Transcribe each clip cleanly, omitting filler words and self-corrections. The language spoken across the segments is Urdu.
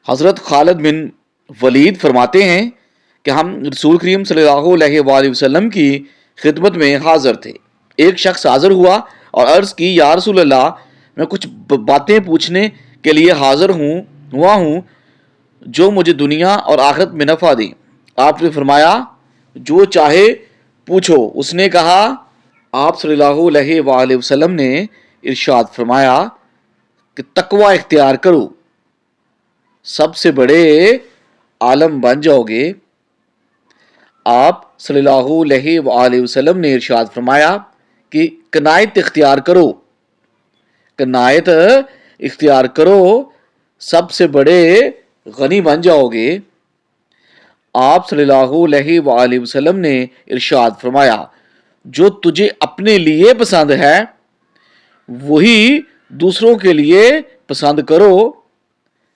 حضرت خالد بن ولید فرماتے ہیں کہ ہم رسول کریم صلی اللہ علیہ وآلہ وسلم کی خدمت میں حاضر تھے۔ ایک شخص حاضر ہوا اور عرض کی، یا رسول اللہ، میں کچھ باتیں پوچھنے کے لیے حاضر ہوا ہوں جو مجھے دنیا اور آخرت میں نفع دیں۔ آپ نے فرمایا، جو چاہے پوچھو۔ اس نے کہا، آپ صلی اللہ علیہ وآلہ وسلم نے ارشاد فرمایا کہ تقوی اختیار کرو، سب سے بڑے عالم بن جاؤ گے۔ آپ صلی اللہ علیہ وآلہ وسلم نے ارشاد فرمایا کہ قناعت اختیار کرو، قناعت اختیار کرو، سب سے بڑے غنی بن جاؤ گے۔ آپ صلی اللہ علیہ وآلہ وسلم نے ارشاد فرمایا، جو تجھے اپنے لیے پسند ہے وہی دوسروں کے لیے پسند کرو،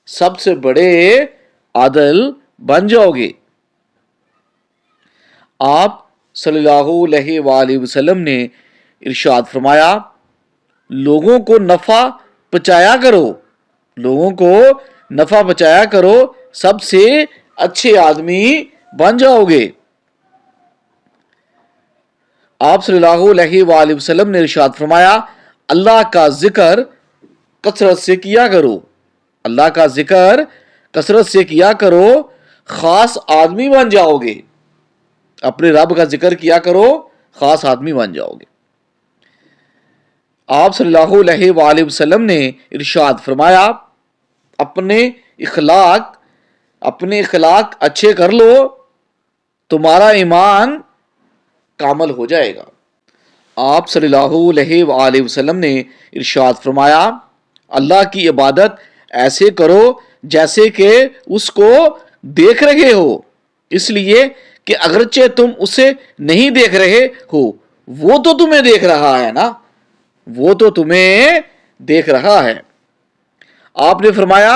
سب سے بڑے عادل بن جاؤ گے۔ آپ صلی اللہ علیہ وآلہ وسلم نے ارشاد فرمایا، لوگوں کو نفع پہنچایا کرو، لوگوں کو نفع پہنچایا کرو، سب سے اچھے آدمی بن جاؤ گے۔ آپ صلی اللہ علیہ وآلہ وسلم نے ارشاد فرمایا، اللہ کا ذکر کثرت سے کیا کرو، اللہ کا ذکر کثرت سے کیا کرو، خاص آدمی بن جاؤ گے۔ اپنے رب کا ذکر کیا کرو، خاص آدمی بن جاؤ گے۔ آپ صلی اللہ علیہ وآلہ وسلم نے ارشاد فرمایا، اپنے اخلاق اچھے کر لو، تمہارا ایمان کامل ہو جائے گا۔ آپ صلی اللہ علیہ وآلہ وسلم نے ارشاد فرمایا، اللہ کی عبادت ایسے کرو جیسے کہ اس کو دیکھ رہے ہو، اس لیے کہ اگرچہ تم اسے نہیں دیکھ رہے ہو، وہ تو تمہیں دیکھ رہا ہے نا، وہ تو تمہیں دیکھ رہا ہے۔ آپ نے فرمایا،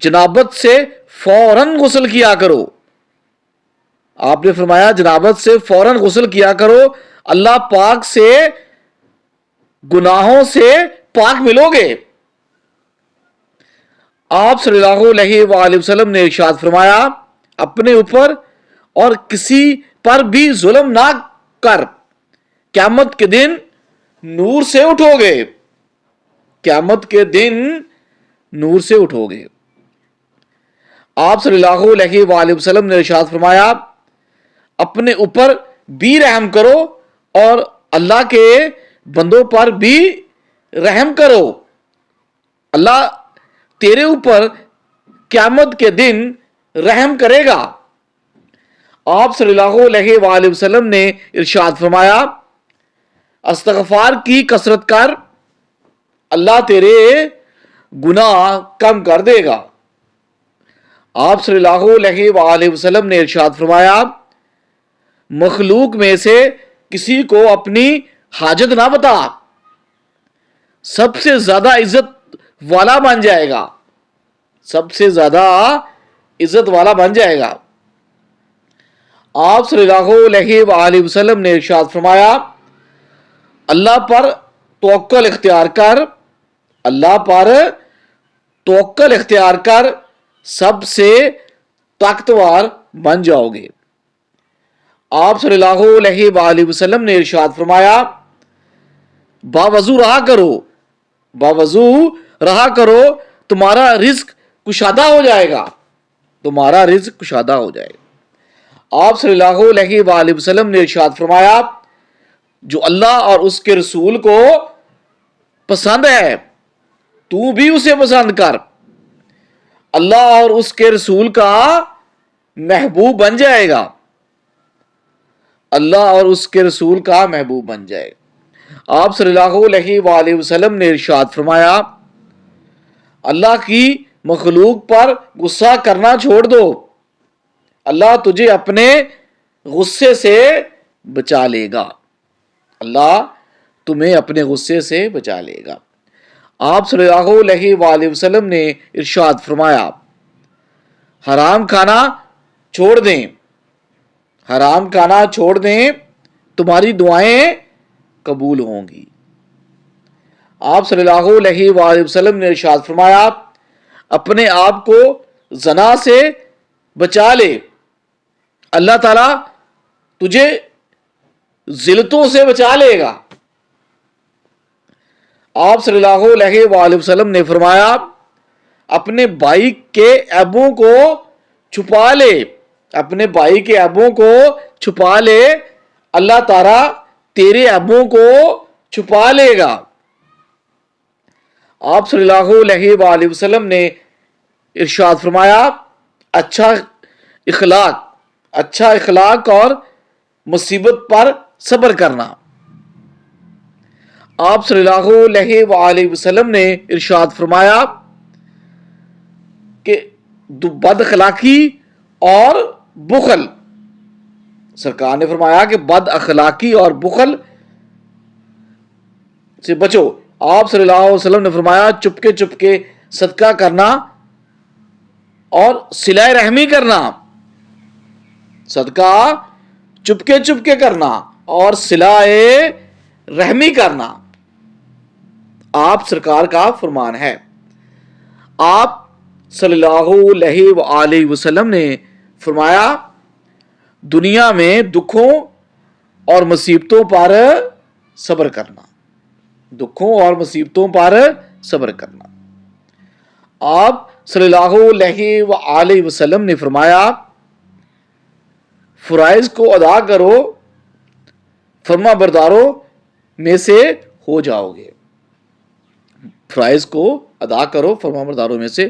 جنابت سے فوراً غسل کیا کرو، آپ نے فرمایا جنابت سے فوراً غسل کیا کرو، اللہ پاک سے گناہوں سے پاک ملو گے۔ آپ صلی اللہ علیہ وآلہ وسلم نے ارشاد فرمایا، اپنے اوپر اور کسی پر بھی ظلم نہ کر، قیامت کے دن نور سے اٹھو گے، قیامت کے دن نور سے اٹھو گے۔ آپ صلی اللہ علیہ وآلہ وسلم نے ارشاد فرمایا، اپنے اوپر بھی رحم کرو اور اللہ کے بندوں پر بھی رحم کرو، اللہ تیرے اوپر قیامت کے دن رحم کرے گا۔ آپ صلی اللہ علیہ وآلہ وسلم نے ارشاد فرمایا، استغفار کی کثرت کر، اللہ تیرے گناہ کم کر دے گا۔ آپ صلی اللہ علیہ وآلہ وسلم نے ارشاد فرمایا، مخلوق میں سے کسی کو اپنی حاجت نہ بتا، سب سے زیادہ عزت والا بن جائے گا، سب سے زیادہ عزت والا بن جائے گا۔ آپ صلی اللہ علیہ وآلہ وسلم نے ارشاد فرمایا، اللہ پر توکل اختیار کر، اللہ پر توکل اختیار کر، سب سے طاقتور بن جاؤ گے۔ آپ صلی اللہ علیہ وآلہ وسلم نے ارشاد فرمایا، باوضو رہا کرو، باوضو رہا کرو، تمہارا رزق کشادہ ہو جائے گا، تمہارا رزق کشادہ ہو جائے گا۔ آپ صلی اللہ علیہ وآلہ وسلم نے ارشاد فرمایا، جو اللہ اور اس کے رسول کو پسند ہے تو بھی اسے پسند کر، اللہ اور اس کے رسول کا محبوب بن جائے گا، اللہ اور اس کے رسول کا محبوب بن جائے گا۔ آپ صلی اللہ علیہ وآلہ وسلم نے ارشاد فرمایا، اللہ کی مخلوق پر غصہ کرنا چھوڑ دو، اللہ تجھے اپنے غصے سے بچا لے گا، اللہ تمہیں اپنے غصے سے بچا لے گا۔ آپ صلی اللہ علیہ وآلہ وسلم نے ارشاد فرمایا، حرام کھانا چھوڑ دیں، حرام کھانا چھوڑ دیں، تمہاری دعائیں قبول ہوں گی۔ آپ صلی اللہ علیہ وآلہ وسلم نے ارشاد فرمایا، اپنے آپ کو زنا سے بچا لے، اللہ تعالیٰ تجھے ذلتوں سے بچا لے گا۔ آپ صلی اللہ علیہ وآلہ وسلم نے فرمایا اپنے بھائی کے عیبوں کو چھپا لے، اپنے بھائی کے عیبوں کو چھپا لے، اللہ تعالیٰ تیرے عیبوں کو چھپا لے گا۔ آپ صلی اللہ علیہ وآلہ وسلم نے ارشاد فرمایا اچھا اخلاق اور مصیبت پر صبر کرنا۔ آپ صلی اللہ علیہ وآلہ وسلم نے ارشاد فرمایا کہ بد اخلاقی اور بخل، سرکار نے فرمایا کہ بد اخلاقی اور بخل سے بچو۔ آپ صلی اللہ علیہ وسلم نے فرمایا چپکے صدقہ کرنا اور صلہ رحمی کرنا، صدقہ چپکے کرنا اور صلہ رحمی کرنا آپ سرکار کا فرمان ہے۔ آپ صلی اللہ علیہ وآلہ وسلم نے فرمایا دنیا میں دکھوں اور مصیبتوں پر صبر کرنا، دکھوں اور مصیبتوں پر صبر کرنا۔ آپ صلی اللہ علیہ وآلہ وسلم نے فرمایا فرائض کو ادا کرو، فرما برداروں میں سے ہو جاؤ گے، فرائض کو ادا کرو، فرما برداروں میں سے